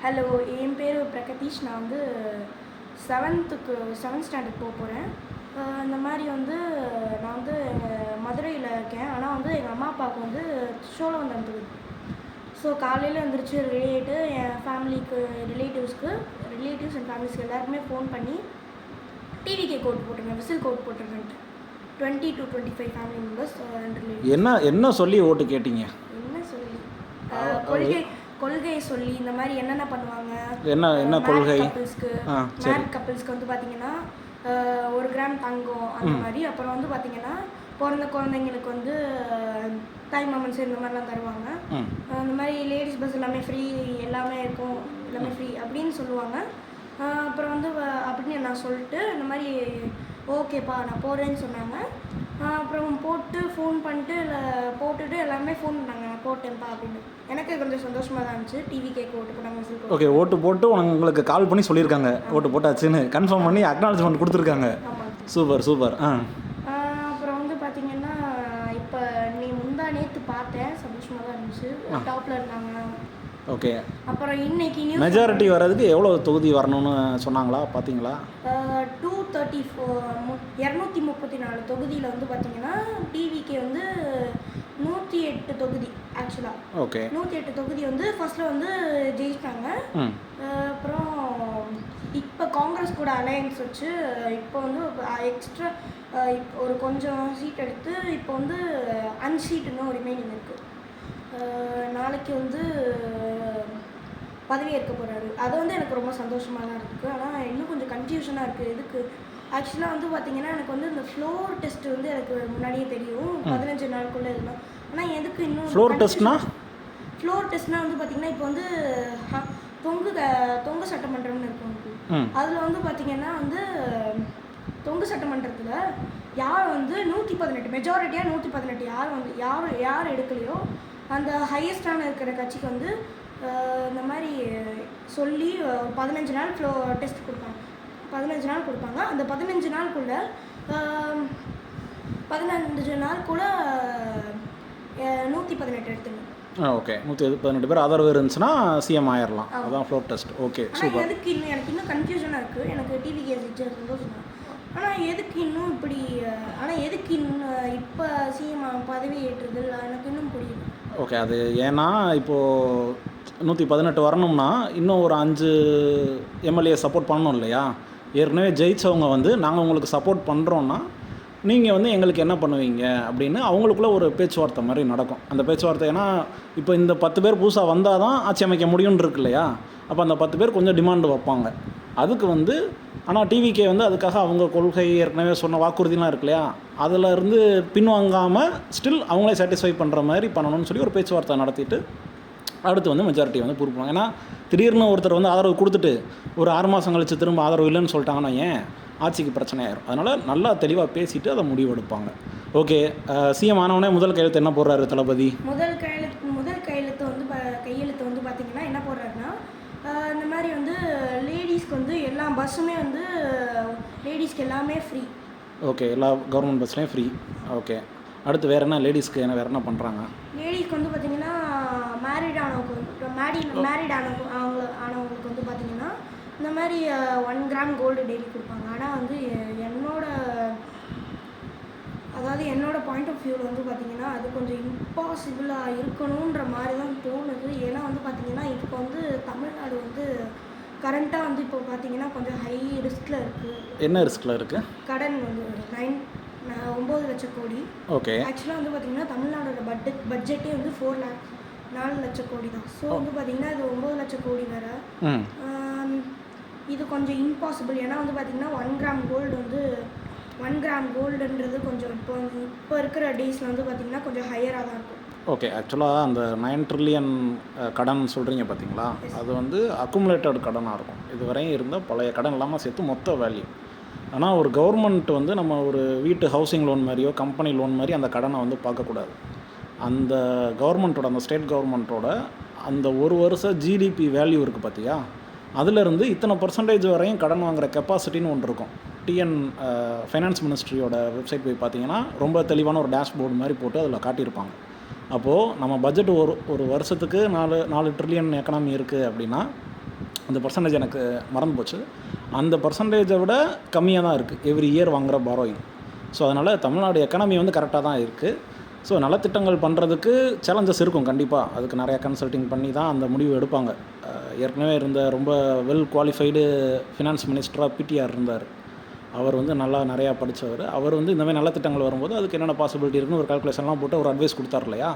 Hello, என் பேர் பிரகதீஷ். நான் வந்து செவன்த் ஸ்டாண்டர்ட் போகிறேன். இந்த மாதிரி வந்து நான் வந்து மதுரையில் இருக்கேன். ஆனால் வந்து எங்கள் அம்மா அப்பாவுக்கு வந்து சோழவந்தான் தொகுதி. ஸோ காலையில் எழுந்திரிச்சு என் ரிலேட்டிவ்ஸ் அண்ட் ஃபேமிலிஸ்க்கு எல்லாருக்குமே ஃபோன் பண்ணி டிவிகே கோட் போட்டிருக்கேன், விசில் கோட் போட்டிருக்கேன்ட்டு 20 to 25 family members and relatives. என்ன சொல்லி ஓட்டு கேட்டீங்க? என்ன சொல்லி கொள்கையை சொல்லி இந்த மாதிரி என்னென்ன பண்ணுவாங்க. என்ன கொள்கை? மேரிட் கப்பிள்ஸ்க்கு வந்து பார்த்தீங்கன்னா 1 கிராம் தங்கம் அந்த மாதிரி. அப்புறம் வந்து பார்த்தீங்கன்னா பிறந்த குழந்தைங்களுக்கு வந்து டைமண்ட்ஸ் இந்த மாதிரிலாம் தருவாங்க. அந்த மாதிரி லேடிஸ் பஸ் எல்லாமே ஃப்ரீ, எல்லாமே இருக்கும், எல்லாமே ஃப்ரீ அப்படின்னு சொல்லுவாங்க. அப்புறம் வந்து அப்படின்னு நான் சொல்லிட்டு இந்த மாதிரி ஓகேப்பா நான் போகிறேன்னு சொன்னாங்க. அப்புறம் ஃபோன் பண்ணிட்டு போட்டுட்டு எல்லாமே ஃபோன் பண்ணாங்க, நான் போட்டேன்ப்பா அப்படின்னு. எனக்கு கொஞ்சம் சந்தோஷமாக தான் இருந்துச்சு. டிவி கேட்க ஓட்டு போட்டாங்க. ஓகே, ஓட்டு போட்டு உங்களுக்கு கால் பண்ணி சொல்லியிருக்காங்க ஓட்டு போட்டாச்சுன்னு கன்ஃபார்ம் பண்ணி அக்னாலஜ்மெண்ட் கொடுத்துருக்காங்க. சூப்பர். அப்புறம் வந்து பார்த்தீங்கன்னா இப்போ நேற்று பார்த்தேன், சந்தோஷமாக தான் இருந்துச்சு. டாப்பில் இருந்தாங்க. ஓகே, அப்புறம் இன்னைக்கு மெஜாரிட்டி வர்றதுக்கு எவ்வளோ தொகுதி வரணும்னு சொன்னாங்களா? பார்த்தீங்களா? 234 தொகுதியில் வந்து பார்த்தீங்கன்னா டிவிக்கு வந்து 108 தொகுதி ஆக்சுவலாக. ஓகே, 108 தொகுதி வந்து ஃபர்ஸ்ட்டில் வந்து ஜெயிச்சிட்டாங்க. அப்புறம் இப்போ காங்கிரஸ் கூட அலையன்ஸ் வச்சு இப்போ வந்து எக்ஸ்ட்ரா ஒரு கொஞ்சம் சீட் எடுத்து இப்போ வந்து 5 சீட் இன்னும் ரிமைனிங் இருக்குது. நாளைக்கு வந்து பதவி ஏற்க போகிறாரு. அது வந்து எனக்கு ரொம்ப சந்தோஷமாக தான் இருக்குது. ஆனால் இன்னும் கொஞ்சம் கன்ஃபியூஷனாக இருக்குது. எதுக்கு ஆக்சுவலாக வந்து பார்த்திங்கன்னா எனக்கு வந்து இந்த ஃப்ளோர் டெஸ்ட் வந்து எனக்கு முன்னாடியே தெரியும், 15 நாளுக்குள்ளே இதெல்லாம். ஆனால் எதுக்கு இன்னும் ஃப்ளோர் டெஸ்ட்னா வந்து பார்த்திங்கன்னா இப்போ வந்து தொங்கு சட்டமன்றம்னு இருக்கும். அதில் வந்து பார்த்திங்கன்னா வந்து தொங்கு சட்டமன்றத்தில் யார் வந்து 118 மெஜாரிட்டியாக 118 யார் எடுக்கலையோ அந்த ஹையஸ்டான இருக்கிற கட்சிக்கு வந்து இந்த மாதிரி சொல்லி 15 நாள் டெஸ்ட் கொடுப்பாங்க. 15 நாள் கொடுப்பாங்க. அந்த 15 நாளுக்குள்ளே 118 எடுத்துங்க. ஓகே, 118 பேர் ஆதரவு இருந்துச்சுன்னா சிஎம் ஆயிடலாம். அதுதான் ஃப்ளோர் டெஸ்ட். Okay, super. எனக்கு இன்னும் கன்ஃபியூஷனாக இருக்குது. எனக்கு டிவி கேஸ் சந்தோஷம். ஆனால் எதுக்கு இன்னும் இப்போ சிஎம் பதவி ஏற்றுறது எனக்கு இன்னும் புரியுது. ஓகே, அது ஏன்னா இப்போது 118 வரணும்னா இன்னும் ஒரு 5 எம்எல்ஏ சப்போர்ட் பண்ணணும் இல்லையா? ஏற்கனவே ஜெயித்தவங்க வந்து நாங்கள் உங்களுக்கு சப்போர்ட் பண்ணுறோன்னா நீங்கள் வந்து எங்களுக்கு என்ன பண்ணுவீங்க அப்படின்னு அவங்களுக்குள்ள ஒரு பேச்சுவார்த்தை மாதிரி நடக்கும். அந்த பேச்சுவார்த்தை ஏன்னா இப்போ இந்த 10 பேர் புதுசாக வந்தால் தான் ஆட்சி அமைக்க முடியும்னு இருக்கு இல்லையா? அப்போ அந்த 10 பேர் கொஞ்சம் டிமாண்டு வைப்பாங்க. அதுக்கு வந்து ஆனால் டிவிகே வந்து அதுக்காக அவங்க கொள்கை ஏற்கனவே சொன்ன வாக்குறுதிலாம் இருக்கு இல்லையா? அதில் இருந்து பின்வாங்காமல் ஸ்டில் அவங்களே சாட்டிஸ்ஃபை பண்ணுற மாதிரி பண்ணணும்னு சொல்லி ஒரு பேச்சுவார்த்தை நடத்திட்டு அடுத்து வந்து மெஜாரிட்டி வந்து ப்ரூவ் பண்ணுவாங்க. ஏன்னா திடீர்னு ஒருத்தர் வந்து ஆதரவு கொடுத்துட்டு ஒரு 6 மாதம் கழிச்சு திரும்ப ஆதரவு இல்லைன்னு சொல்லிட்டாங்கன்னா ஏன் ஆட்சிக்கு பிரச்சனை ஆயிரும். அதனால் நல்லா தெளிவாக பேசிவிட்டு அதை முடிவெடுப்பாங்க. ஓகே, சிஎம் ஆனவனே முதல் கையெழுத்து என்ன போடுறாரு தளபதி? முதல் கையெழுத்து வந்து பார்த்திங்கன்னா என்ன போடுறாருன்னா இந்த மாதிரி வந்து லேடிஸ்க்கு வந்து எல்லா பஸ்ஸுமே வந்து லேடிஸ்க்கு எல்லாமே ஃப்ரீ. ஓகே, எல்லா கவர்மெண்ட் பஸ்லேயும் ஃப்ரீ. ஓகே, அடுத்து வேறு என்ன லேடிஸ்க்கு வேறு என்ன பண்ணுறாங்க? லேடிஸ்க்கு வந்து பார்த்திங்கன்னா மேரிட் ஆனவங்களுக்கு வந்து பார்த்திங்கன்னா இந்த மாதிரி 1 கிராம் கோல்டு டெய்லி கொடுப்பாங்க. ஆனால் வந்து என்னோட பாயிண்ட் ஆஃப் வியூவில் வந்து பார்த்திங்கன்னா அது கொஞ்சம் இம்பாசிபிளாக இருக்கணுன்ற மாதிரி தான் தோணுது. ஏன்னா வந்து பார்த்திங்கன்னா இப்போ வந்து தமிழ்நாடு வந்து கரண்ட்டாக வந்து இப்போ பார்த்திங்கன்னா கொஞ்சம் ஹை ரிஸ்கில் இருக்குது. என்ன ரிஸ்கில் இருக்குது? கடன் வந்து 9 லட்சம் கோடி. ஓகே, ஆக்சுவலாக வந்து பார்த்திங்கன்னா தமிழ்நாடோட பட்ஜெட்டே வந்து 4 லட்சம் கோடி தான். ஸோ வந்து பார்த்திங்கன்னா இது 9 லட்சம் கோடி வேறு. இது கொஞ்சம் இம்பாசிபிள். ஏன்னா வந்து பார்த்திங்கன்னா 1 கிராம் கோல்டுன்றது கொஞ்சம் இப்போ இருக்கிற டேஸில் வந்து பார்த்திங்கன்னா கொஞ்சம் ஹையராக தான் இருக்கும். ஓகே, ஆக்சுவலாக அந்த 9 ட்ரில்லியன் கடன் சொல்கிறீங்க பார்த்தீங்களா? அது வந்து அக்குமுலேட்டட் கடனாக இருக்கும். இதுவரையும் இருந்த பழைய கடன் இல்லாமல் சேர்த்து மொத்த வேல்யூ. ஆனால் ஒரு கவர்மெண்ட் வந்து நம்ம ஒரு வீட்டு ஹவுசிங் லோன் மாதிரியோ கம்பெனி லோன் மாதிரி அந்த கடனை வந்து பார்க்கக்கூடாது. அந்த கவர்மெண்ட்டோட அந்த ஸ்டேட் கவர்மெண்ட்டோட அந்த ஒரு வருஷ ஜிடிபி வேல்யூ இருக்குது பார்த்தியா? அதிலிருந்து இத்தனை % வரையும் கடன் வாங்குகிற கெப்பாசிட்டின்னு ஒன்று இருக்கும். ஃபைனான்ஸ் மினிஸ்ட்ரியோட வெப்சைட் போய் பார்த்தீங்கன்னா ரொம்ப தெளிவான ஒரு டேஷ்போர்டு மாதிரி போட்டு அதில் காட்டியிருப்பாங்க. அப்போது நம்ம பட்ஜெட் ஒரு வருஷத்துக்கு 4 ட்ரில்லியன் எக்கனாமி இருக்குது அப்படின்னா அந்த பர்சன்டேஜ் எனக்கு மறந்து போச்சு. அந்த பர்சன்டேஜை விட கம்மியாக தான் இருக்குது எவ்ரி இயர் வாங்குகிற பாரோயிங். ஸோ அதனால் தமிழ்நாடு எக்கனாமி வந்து கரெக்டாக தான் இருக்குது. ஸோ நலத்திட்டங்கள் பண்ணுறதுக்கு சேலஞ்சஸ் இருக்கும் கண்டிப்பாக. அதுக்கு நிறையா கன்சல்டிங் பண்ணி தான் அந்த முடிவு எடுப்பாங்க. ஏற்கனவே இருந்த ரொம்ப வெல் குவாலிஃபைடு ஃபினான்ஸ் மினிஸ்டராக பிடிஆர் இருந்தார். அவர் வந்து நல்லா நிறையா படித்தவர். அவர் வந்து இந்த மாதிரி நலத்திட்டங்கள் வரும்போது அதுக்கு என்னென்ன பாசிபிலிட்டி இருக்குன்னு ஒரு கால்குலேஷன்லாம் போட்டு ஒரு அட்வைஸ் கொடுத்தார் இல்லையா.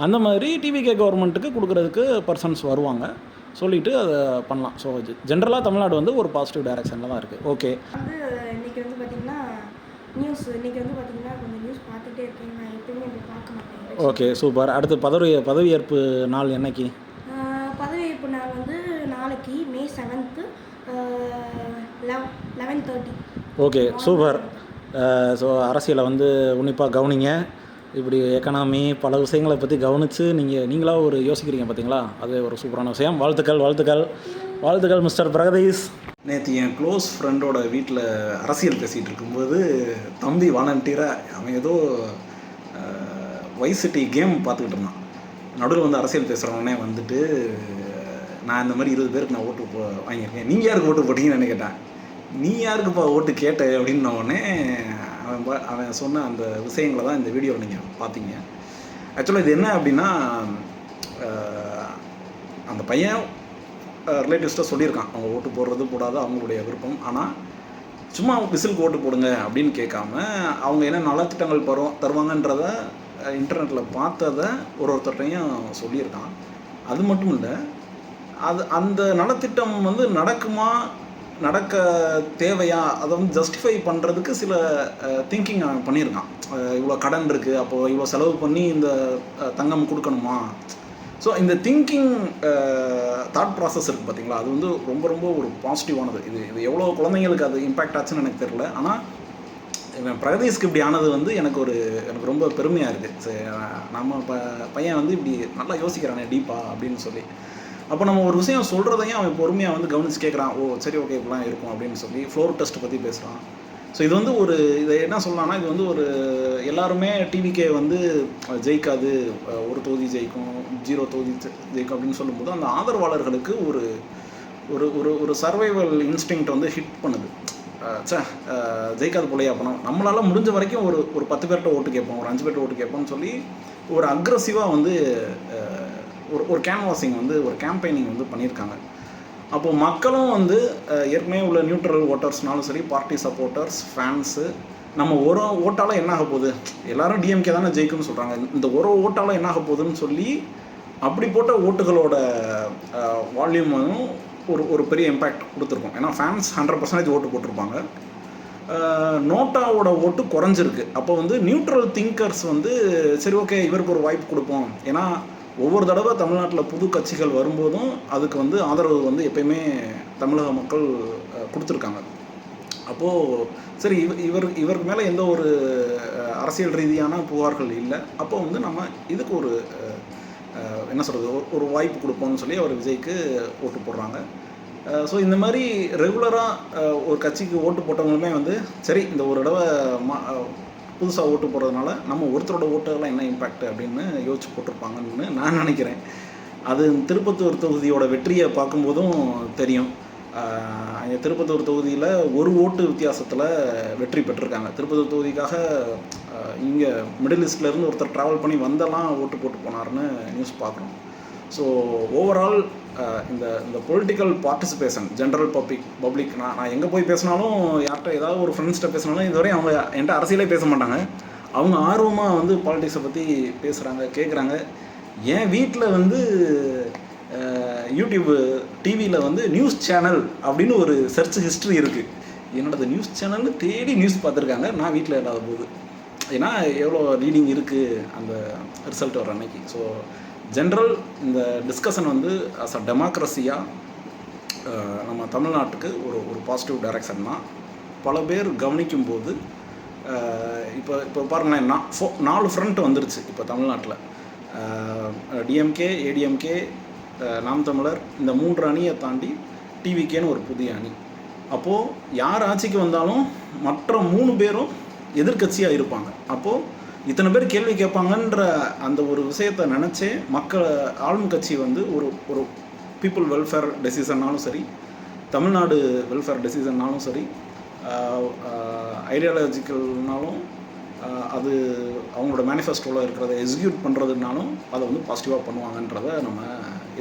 அந்த மாதிரி டிவிகே கவர்மெண்ட்டுக்கு கொடுக்குறதுக்கு பர்சன்ஸ் வருவாங்க, சொல்லிவிட்டு அதை பண்ணலாம். ஸோ ஜென்ரலாக தமிழ்நாடு வந்து ஒரு பாசிட்டிவ் டைரெக்ஷனில் தான் இருக்குது. ஓகே, வந்து இன்றைக்கி வந்து பார்த்திங்கன்னா இன்றைக்கி வந்து பார்த்திங்கன்னா கொஞ்சம் நியூஸ் பார்த்துட்டே இருக்கேன். நான் எப்பயுமே இப்படி பார்க்க மாட்டேன். Okay, super. அடுத்து பதவியேற்பு நாள் என்னைக்கு? பதவியேற்பு நாள் வந்து நாளைக்கு May 7th 11:30. Okay, super. So அரசியலை வந்து உன்னிப்பாக கவனிங்க. இப்படி எக்கனாமி பல விஷயங்களை பற்றி கவனித்து நீங்களாக ஒரு யோசிக்கிறீங்க பார்த்தீங்களா, அது ஒரு சூப்பரான விஷயம். வாழ்த்துக்கள் மிஸ்டர் பிரகதீஷ். நேற்று என் க்ளோஸ் ஃப்ரெண்டோட வீட்டில் அரசியல் பேசிகிட்டு இருக்கும்போது தம்பி வாலண்டியராக அவன் ஏதோ வைசிட்டி கேம் பார்த்துக்கிட்டு இருந்தான். நடுவில் வந்து அரசியல் பேசுகிறவனே வந்துட்டு, நான் இந்த மாதிரி 20 பேருக்கு நான் ஓட்டு வாங்கியிருக்கேன், நீங்கள் யாருக்கு ஓட்டு போட்டீங்கன்னு கேட்டேன். நீ யாருக்குப்பா ஓட்டு கேட்ட அப்படின்ன உடனே அவன் சொன்ன அந்த விஷயங்களை தான் இந்த வீடியோவில் நீங்கள் பார்த்தீங்க. ஆக்சுவலாக இது என்ன அப்படின்னா, அந்த பையன் ரிலேட்டிவ்ஸ்ட்டாக சொல்லியிருக்கான் அவங்க ஓட்டு போடுறது போடாது அவங்களுடைய விருப்பம். ஆனால் சும்மா விசிலுக்கு ஓட்டு போடுங்க அப்படின்னு கேட்காம அவங்க என்ன நலத்திட்டங்கள் தருவாங்கன்றத இன்டர்நெட்டில் பார்த்ததை ஒருத்தர்கிட்டையும் சொல்லியிருக்கான். அது மட்டும் இல்லை, அந்த நலத்திட்டம் வந்து நடக்க தேவையா, அதை வந்து ஜஸ்டிஃபை பண்ணுறதுக்கு சில திங்கிங் அவன் பண்ணியிருக்கான். இவ்வளோ கடன் இருக்குது, அப்போது இவ்வளோ செலவு பண்ணி இந்த தங்கம் கொடுக்கணுமா. ஸோ இந்த திங்கிங் தாட் ப்ராசஸ் இருக்குது பார்த்தீங்களா, அது வந்து ரொம்ப ரொம்ப ஒரு பாசிட்டிவானது. இது எவ்வளோ குழந்தைங்களுக்கு அது இம்பேக்ட் ஆச்சுன்னு எனக்கு தெரியல. ஆனால் பிரகதீஷ்க்கு இப்படி ஆனது வந்து எனக்கு ரொம்ப பெருமையாக இருக்குது. சரி, நம்ம பையன் வந்து இப்படி நல்லா யோசிக்கிறானே டீப்பாக அப்படின்னு சொல்லி. அப்போ நம்ம ஒரு விஷயம் சொல்கிறதையும் அவன் பொறுமையாக வந்து கவனித்து கேட்குறான். ஓ சரி, ஓகே, இப்படிலாம் இருக்கும் அப்படின்னு சொல்லி ஃப்ளோர் டெஸ்ட் பற்றி பேசுகிறான். ஸோ இது வந்து இதை என்ன சொல்லலாம்னா, இது வந்து எல்லாருமே டிவிகே வந்து ஜெயிக்காது, ஒரு தொகுதி ஜெயிக்கும், 0 தொகுதி ஜெயிக்கும் அப்படின்னு சொல்லும்போது அந்த ஆதரவாளர்களுக்கு ஒரு ஒரு ஒரு சர்வைவல் இன்ஸ்டிங்க்ட் வந்து ஹிட் பண்ணுது. ஜெயிக்காது போலையா பண்ணோம், நம்மளால் முடிஞ்ச வரைக்கும் ஒரு 10 பேர்கிட்ட ஓட்டு கேட்போம், ஒரு 5 பேர்கிட்ட ஓட்டு கேட்போம்னு சொல்லி ஒரு அக்ரெசிவாக வந்து ஒரு கேன்வாசிங் வந்து ஒரு கேம்பெயினிங் வந்து பண்ணியிருக்காங்க. அப்போது மக்களும் வந்து ஏற்கனவே உள்ள நியூட்ரல் ஓட்டர்ஸ்னாலும் சரி, பார்ட்டி சப்போர்ட்டர்ஸ், ஃபேன்ஸு, நம்ம ஒரு ஓட்டால் என்ன ஆக போகுது, எல்லோரும் டிஎம்கே தானே ஜெயிக்கும்னு சொல்கிறாங்க, இந்த ஒரு ஓட்டால் என்ன ஆக போகுதுன்னு சொல்லி அப்படி போட்ட ஓட்டுகளோட வால்யூமும் ஒரு பெரிய இம்பேக்ட் கொடுத்துருக்கோம். ஏன்னா ஃபேன்ஸ் 100% ஓட்டு போட்டிருப்பாங்க, நோட்டாவோட ஓட்டு குறைஞ்சிருக்கு. அப்போ வந்து நியூட்ரல் திங்கர்ஸ் வந்து சரி, ஓகே, இவருக்கு ஒரு வாய்ப்பு கொடுப்போம். ஏன்னா ஒவ்வொரு தடவை தமிழ்நாட்டில் புது கட்சிகள் வரும்போதும் அதுக்கு வந்து ஆதரவு வந்து எப்பயுமே தமிழக மக்கள் கொடுத்துருக்காங்க. அப்போது சரி, இவருக்கு மேலே எந்த ஒரு அரசியல் ரீதியான புகார்கள் இல்லை, அப்போ வந்து நம்ம இதுக்கு என்ன சொல்கிறது, ஒரு வாய்ப்பு கொடுப்போம்னு சொல்லி அவர் விஜய்க்கு ஓட்டு போடுறாங்க. ஸோ இந்த மாதிரி ரெகுலராக ஒரு கட்சிக்கு ஓட்டு போட்டவங்களுமே வந்து சரி, இந்த ஒரு தடவை புதுசாக ஓட்டு போடுறதுனால நம்ம ஒருத்தரோட ஓட்டுலாம் என்ன இம்பேக்ட் அப்படின்னு யோசிச்சு போட்டிருப்பாங்கன்னு நான் நினைக்கிறேன். அது திருப்பத்தூர் தொகுதியோட வெற்றியை பார்க்கும்போதும் தெரியும். அங்கே திருப்பத்தூர் தொகுதியில் ஒரு ஓட்டு வித்தியாசத்தில் வெற்றி பெற்றிருக்காங்க. திருப்பத்தூர் தொகுதிக்காக இங்கே மிடில் ஈஸ்ட்லேருந்து ஒருத்தர் ட்ராவல் பண்ணி வந்தெல்லாம் ஓட்டு போட்டு போனார்னு நியூஸ் பார்க்குறோம். ஸோ ஓவரால் இந்த பொலிட்டிக்கல் பார்ட்டிசிபேஷன் ஜென்ரல் பப்ளிக் நான் எங்கே போய் பேசினாலும், யார்கிட்ட ஏதாவது ஒரு ஃப்ரெண்ட்ஸ்கிட்ட பேசினாலும் இதுவரையும் அவங்க என்கிட்ட அரசியலே பேச மாட்டாங்க. அவங்க ஆர்வமாக வந்து பாலிட்டிக்ஸை பற்றி பேசுகிறாங்க, கேட்குறாங்க. என் வீட்டில் வந்து யூடியூப் டிவியில் வந்து நியூஸ் சேனல் அப்படின்னு ஒரு சர்ச் ஹிஸ்ட்ரி இருக்குது. என்னோடது நியூஸ் சேனல்னு தேடி நியூஸ் பார்த்துருக்காங்க நான் வீட்டில் இல்லாத போது. ஏன்னா எவ்வளோ ரீடிங் இருக்குது அந்த ரிசல்ட் வர அன்னைக்கு. ஸோ ஜென்ரல் இந்த டிஸ்கஷன் வந்து அஸ் அ டெமோக்ரஸியாக நம்ம தமிழ்நாட்டுக்கு ஒரு பாசிட்டிவ் டைரக்ஷன் தான். பல பேர் கவனிக்கும்போது இப்போ பாருங்களேன், 4 ஃப்ரண்ட் வந்துருச்சு இப்போ தமிழ்நாட்டில். டிஎம்கே, ஏடிஎம்கே, நாம் தமிழர், இந்த 3 அணியை தாண்டி டிவிகேன்னு ஒரு புதிய அணி. அப்போது யார் ஆட்சிக்கு வந்தாலும் மற்ற 3 பேரும் எதிர்கட்சியாக இருப்பாங்க. அப்போது இத்தனை பேர் கேள்வி கேட்பாங்கன்ற அந்த ஒரு விஷயத்தை நினச்சே ஆளும் கட்சி வந்து ஒரு பீப்புள் வெல்ஃபேர் டெசிஷன்னாலும் சரி, தமிழ்நாடு வெல்ஃபேர் டெசிஷன்னாலும் சரி, ஐடியாலஜிக்கல்னாலும் அது அவங்களோட மேனிஃபெஸ்டோவில் இருக்கிறத எக்ஸிக்யூட் பண்ணுறதுனாலும் அதை வந்து பாசிட்டிவாக பண்ணுவாங்கன்றதை நம்ம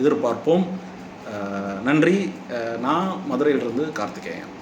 எதிர்பார்ப்போம். நன்றி. நான் மதுரையிலிருந்து கார்த்திகேயன்.